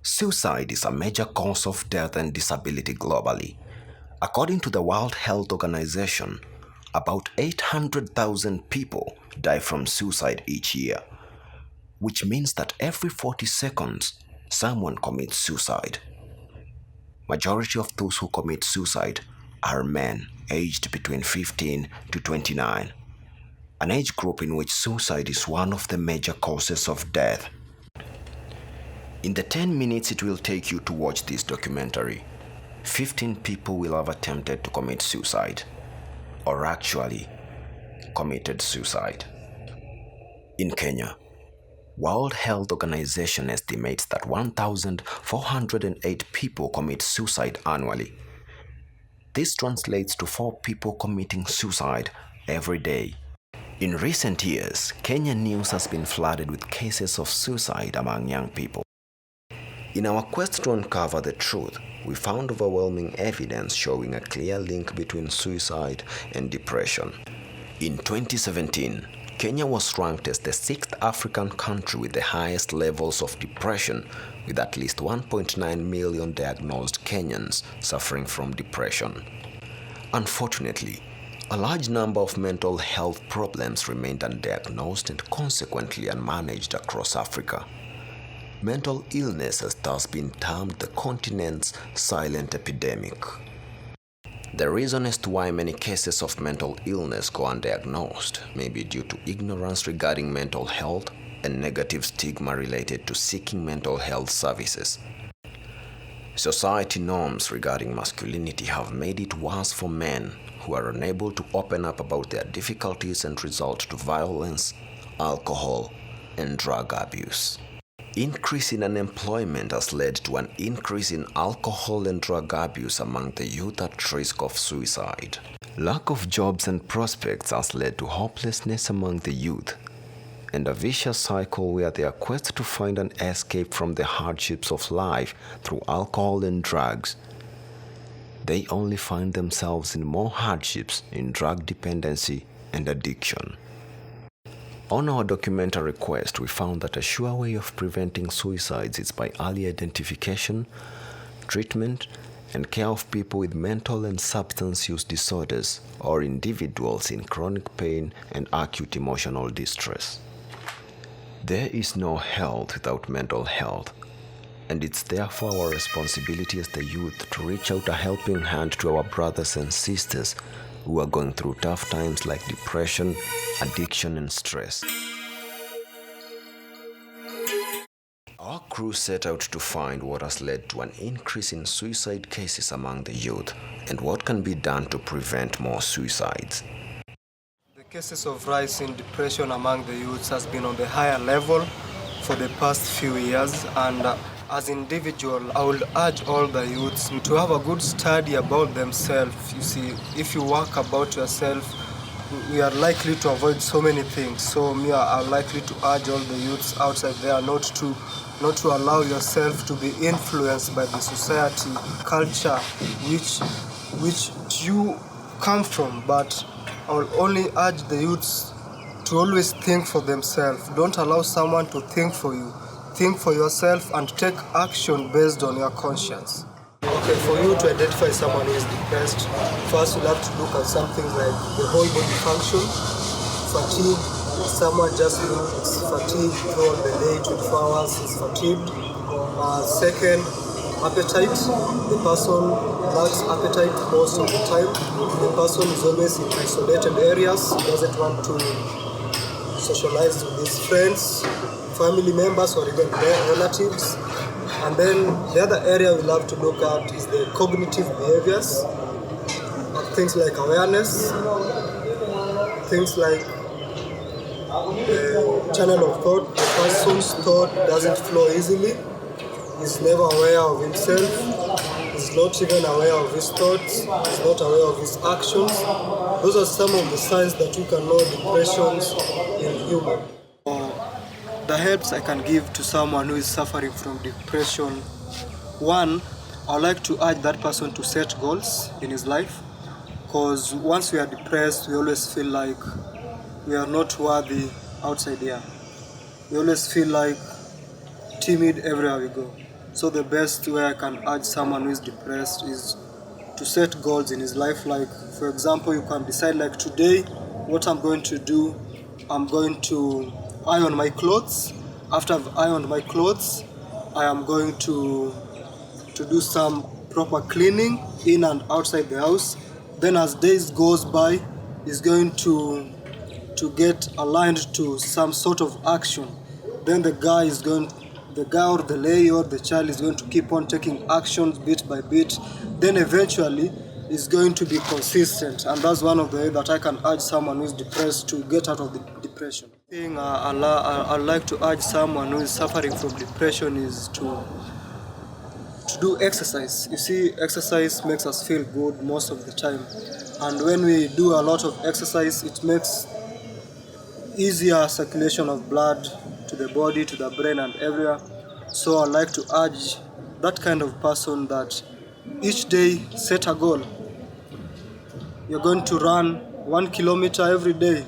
Suicide is a major cause of death and disability globally. According to the World Health Organization, about 800,000 people die from suicide each year, which means that every 40 seconds, someone commits suicide. Majority of those who commit suicide are men aged between 15 to 29, an age group in which suicide is one of the major causes of death. In the 10 minutes it will take you to watch this documentary, 15 people will have attempted to commit suicide, or actually committed suicide. In Kenya, World Health Organization estimates that 1,408 people commit suicide annually. This translates to 4 people committing suicide every day. In recent years, Kenyan news has been flooded with cases of suicide among young people. In our quest to uncover the truth, we found overwhelming evidence showing a clear link between suicide and depression. In 2017, Kenya was ranked as the 6th African country with the highest levels of depression, with at least 1.9 million diagnosed Kenyans suffering from depression. Unfortunately, a large number of mental health problems remained undiagnosed and consequently unmanaged across Africa. Mental illness has thus been termed the continent's silent epidemic. The reason as to why many cases of mental illness go undiagnosed may be due to ignorance regarding mental health and negative stigma related to seeking mental health services. Society norms regarding masculinity have made it worse for men who are unable to open up about their difficulties and result to violence, alcohol, and drug abuse. Increase in unemployment has led to an increase in alcohol and drug abuse among the youth at risk of suicide. Lack of jobs and prospects has led to hopelessness among the youth, and a vicious cycle where their quest to find an escape from the hardships of life through alcohol and drugs, they only find themselves in more hardships in drug dependency and addiction. On our documentary quest, we found that a sure way of preventing suicides is by early identification, treatment, and care of people with mental and substance use disorders or individuals in chronic pain and acute emotional distress. There is no health without mental health, and it's therefore our responsibility as the youth to reach out a helping hand to our brothers and sisters who are going through tough times like depression, addiction, and stress. Our crew set out to find what has led to an increase in suicide cases among the youth and what can be done to prevent more suicides. The cases of rise in depression among the youths has been on the higher level for the past few years, and as individual, I would urge all the youths to have a good study about themselves. You see, if you work about yourself, we are likely to avoid so many things. So I would likely to urge all the youths outside there not to allow yourself to be influenced by the society, culture, which you come from. But I will only urge the youths to always think for themselves. Don't allow someone to think for you. Think for yourself and take action based on your conscience. Okay, for you to identify someone who is depressed, first you'll have to look at something like the whole body function, fatigue. Someone just looks fatigued throughout the day, 24 hours is fatigued. Second, appetite. The person lacks appetite most of the time. The person is always in isolated areas, doesn't want to socialize with his friends, family members, or even their relatives. And then the other area we'll have to look at is the cognitive behaviors, things like awareness, things like the channel of thought. The person's thought doesn't flow easily, he's never aware of himself, he's not even aware of his thoughts, he's not aware of his actions. Those are some of the signs that you can know depressions in human. The helps I can give to someone who is suffering from depression. One, I would like to urge that person to set goals in his life, because once we are depressed, we always feel like we are not worthy outside here. We always feel like timid everywhere we go. So the best way I can urge someone who is depressed is to set goals in his life. Like, for example, you can decide, like, today what I'm going to do, I'm going to iron my clothes. After I've ironed my clothes, I am going to do some proper cleaning in and outside the house. Then as days goes by, is going to get aligned to some sort of action. Then the guy or the lady or the child is going to keep on taking actions bit by bit. Then eventually is going to be consistent, and that's one of the ways that I can urge someone who is depressed to get out of the depression. Thing I'd like to urge someone who is suffering from depression is to do exercise. You see, exercise makes us feel good most of the time, and when we do a lot of exercise, it makes easier circulation of blood to the body, to the brain, and everywhere. So I like to urge that kind of person that each day set a goal. You're going to run 1 kilometer every day.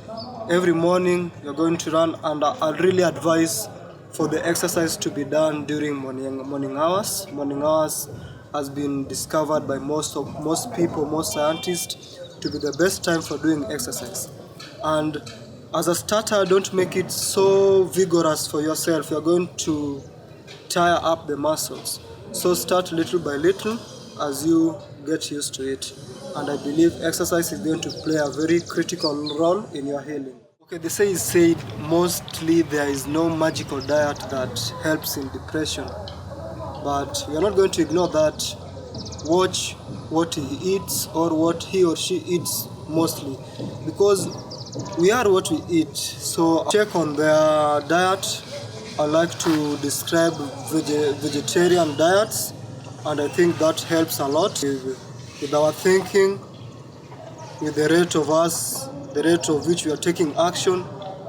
Every morning you're going to run, and I really advise for the exercise to be done during morning hours. Morning hours has been discovered by most people, most scientists, to be the best time for doing exercise. And as a starter, don't make it so vigorous for yourself. You're going to tire up the muscles. So start little by little as you get used to it. And I believe exercise is going to play a very critical role in your healing. Okay, they say is said mostly there is no magical diet that helps in depression. But you're not going to ignore that. Watch what he eats or what he or she eats mostly, because we are what we eat. So check on their diet. I like to describe vegetarian diets, and I think that helps a lot with our thinking, with the rate of which we are taking action.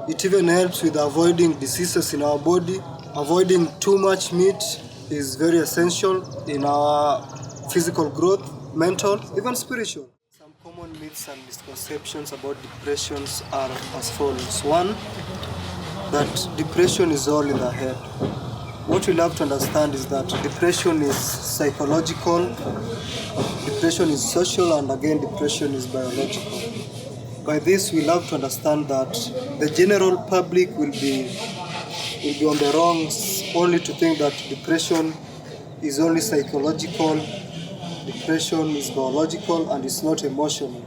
It even helps with avoiding diseases in our body. Avoiding too much meat is very essential in our physical growth, mental, even spiritual. Some common myths and misconceptions about depressions are as follows. One, that depression is all in the head. What we have to understand is that depression is psychological, depression is social, and again, depression is biological. By this, we have to understand that the general public will be on the wrongs only to think that depression is only psychological, depression is biological, and it's not emotional.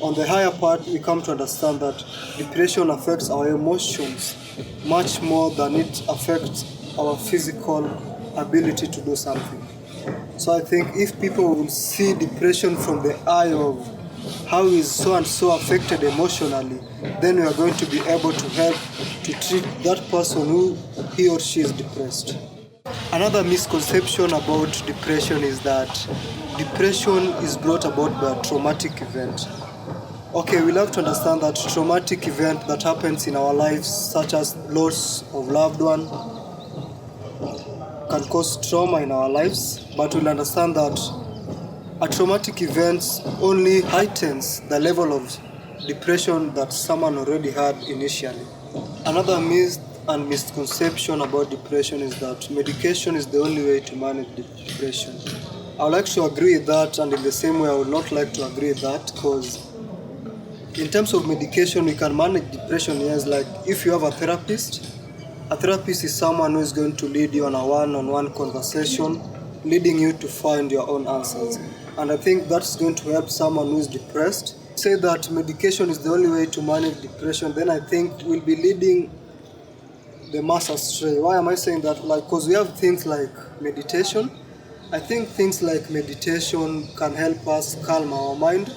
On the higher part, we come to understand that depression affects our emotions much more than it affects our physical ability to do something. So I think if people will see depression from the eye of how is so and so affected emotionally, then we are going to be able to help to treat that person who he or she is depressed. Another misconception about depression is that depression is brought about by a traumatic event. Okay, we'll have to understand that traumatic event that happens in our lives, such as loss of loved one, can cause trauma in our lives, but we'll understand that a traumatic event only heightens the level of depression that someone already had initially. Another myth and misconception about depression is that medication is the only way to manage depression. I would like to agree with that, and in the same way I would not like to agree with that, because in terms of medication, we can manage depression. Yes, like if you have a therapist is someone who is going to lead you on a one-on-one conversation, leading you to find your own answers. And I think that's going to help someone who is depressed. Say that medication is the only way to manage depression, then I think we'll be leading the mass astray. Why am I saying that? Like, because we have things like meditation. I think things like meditation can help us calm our mind,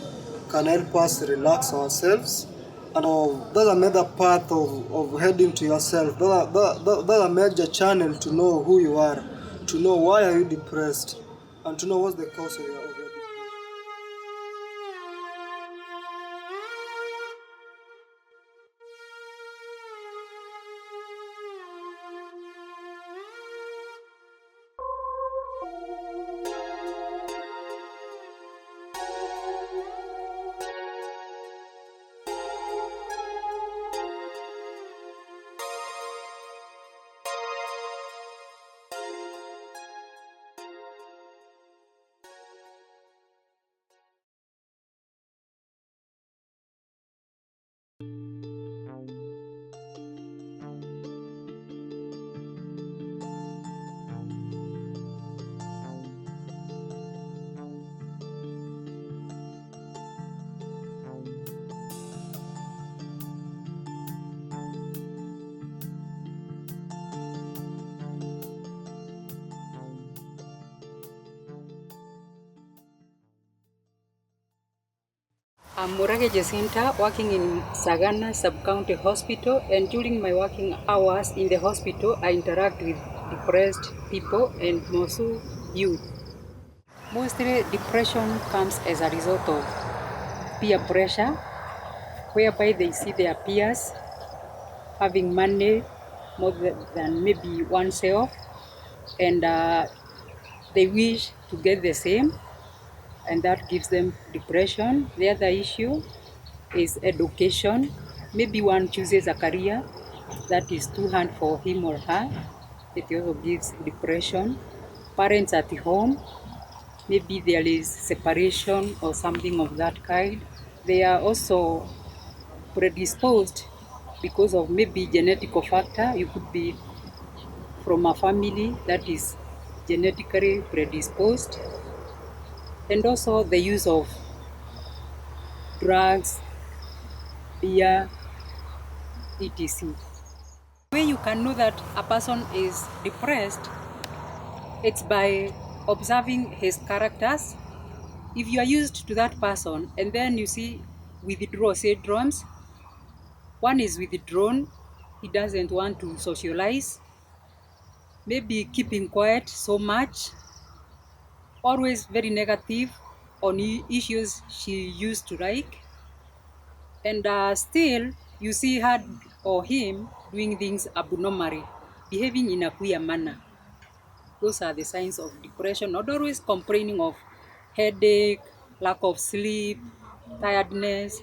can help us relax ourselves. And that's another path of heading to yourself. That's a major channel to know who you are, to know why are you depressed, and to know what's the cause of your depression. I'm Murage Jacinta, working in Sagana Sub-County Hospital, and during my working hours in the hospital, I interact with depressed people and also youth. Mostly depression comes as a result of peer pressure, whereby they see their peers having money more than maybe oneself, and they wish to get the same, and that gives them depression. The other issue is education. Maybe one chooses a career that is too hard for him or her. It also gives depression. Parents at home, maybe there is separation or something of that kind. They are also predisposed because of maybe genetical factor. You could be from a family that is genetically predisposed, and also the use of drugs, beer, etc. The way you can know that a person is depressed, it's by observing his characters. If you are used to that person and then you see withdrawal syndromes, one is withdrawn, he doesn't want to socialize, maybe keeping quiet so much, always very negative on issues she used to like, and still you see her or him doing things abnormally, behaving in a queer manner. Those are the signs of depression, not always complaining of headache, lack of sleep, tiredness,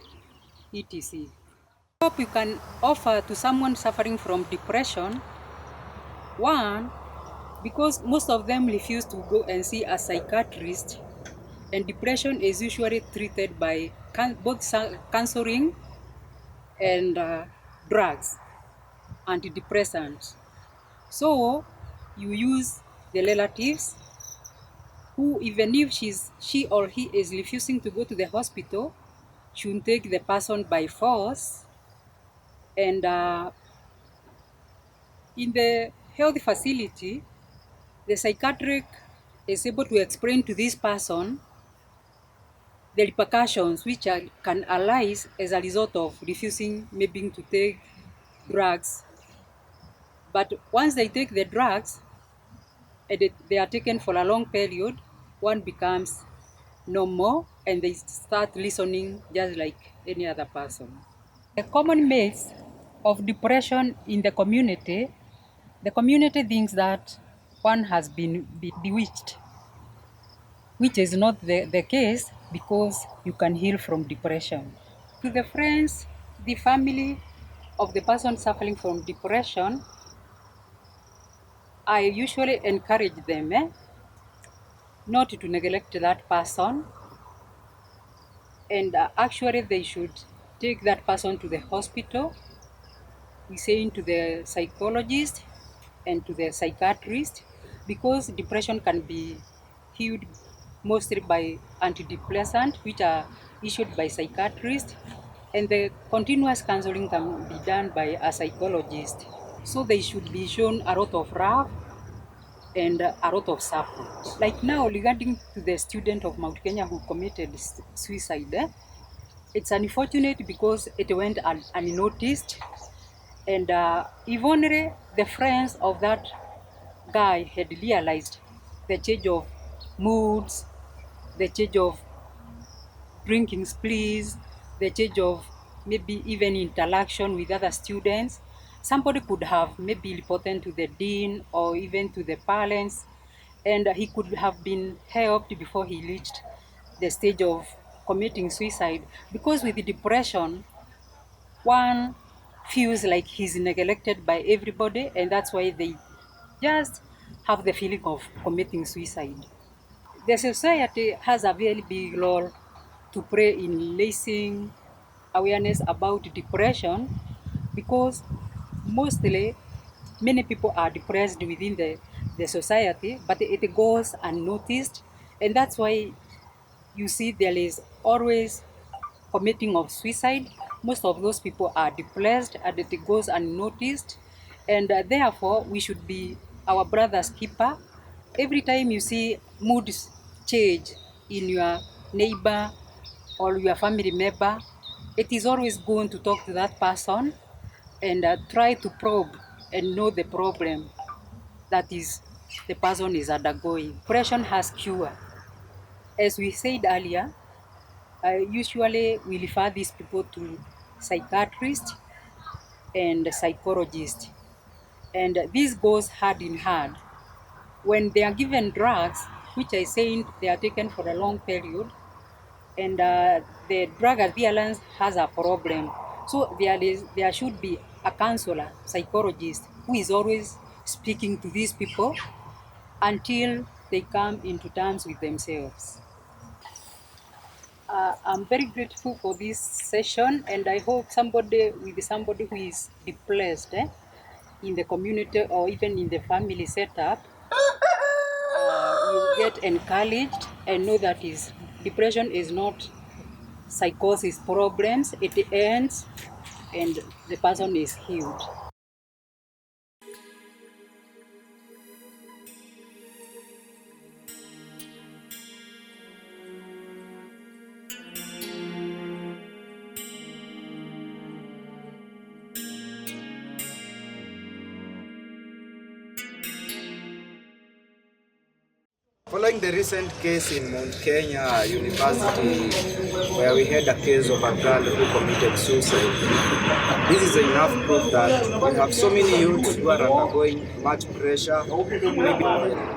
etc. Hope you can offer to someone suffering from depression. One, because most of them refuse to go and see a psychiatrist, and depression is usually treated by both counseling and drugs, antidepressants. So you use the relatives who, even if she or he is refusing to go to the hospital, should take the person by force. And in the health facility, the psychiatric is able to explain to this person the repercussions which can arise as a result of refusing maybe to take drugs. But once they take the drugs and they are taken for a long period, one becomes normal and they start listening just like any other person. The common myths of depression in the community thinks that one has been bewitched, which is not the case, because you can heal from depression. To the friends, the family of the person suffering from depression, I usually encourage them not to neglect that person, and actually they should take that person to the hospital, we saying to the psychologist and to the psychiatrist, because depression can be healed mostly by antidepressants, which are issued by psychiatrists, and the continuous counseling can be done by a psychologist. So they should be shown a lot of love and a lot of support. Like now, regarding to the student of Mount Kenya who committed suicide, it's unfortunate because it went unnoticed, and if only the friends of that guy had realized the change of moods, the change of drinking sprees, the change of maybe even interaction with other students, somebody could have maybe reported to the dean or even to the parents, and he could have been helped before he reached the stage of committing suicide. Because with the depression, one feels like he's neglected by everybody, and that's why they just have the feeling of committing suicide. The society has a very big role to play in releasing awareness about depression, because mostly many people are depressed within the society, but it goes unnoticed. And that's why you see there is always committing of suicide. Most of those people are depressed and it goes unnoticed. And therefore, we should be our brother's keeper. Every time you see moods change in your neighbor or your family member, it is always good to talk to that person and try to probe and know the problem that is the person is undergoing. Depression has cure. As we said earlier, usually we refer these people to psychiatrists and psychologists, and this goes hand in hand. When they are given drugs, which I said they are taken for a long period, and the drug adherence has a problem, so there should be a counselor, psychologist, who is always speaking to these people until they come into terms with themselves. I'm very grateful for this session, and I hope somebody who is depressed in the community or even in the family setup will get encouraged and know that depression is not psychosis problems. It ends and the person is healed. Following the recent case in Mount Kenya University, where we had a case of a girl who committed suicide, this is enough proof that we have so many youths who are undergoing much pressure, maybe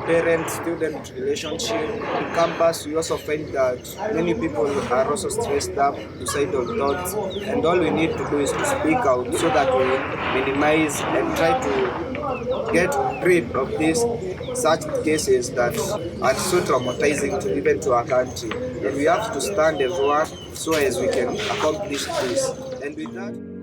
parent-student relationship. On campus, we also find that many people are also stressed up, suicidal thoughts, and all we need to do is to speak out so that we minimize and try to get rid of these such cases that are so traumatizing to even to our country. And we have to stand as one so as we can accomplish this. And with that,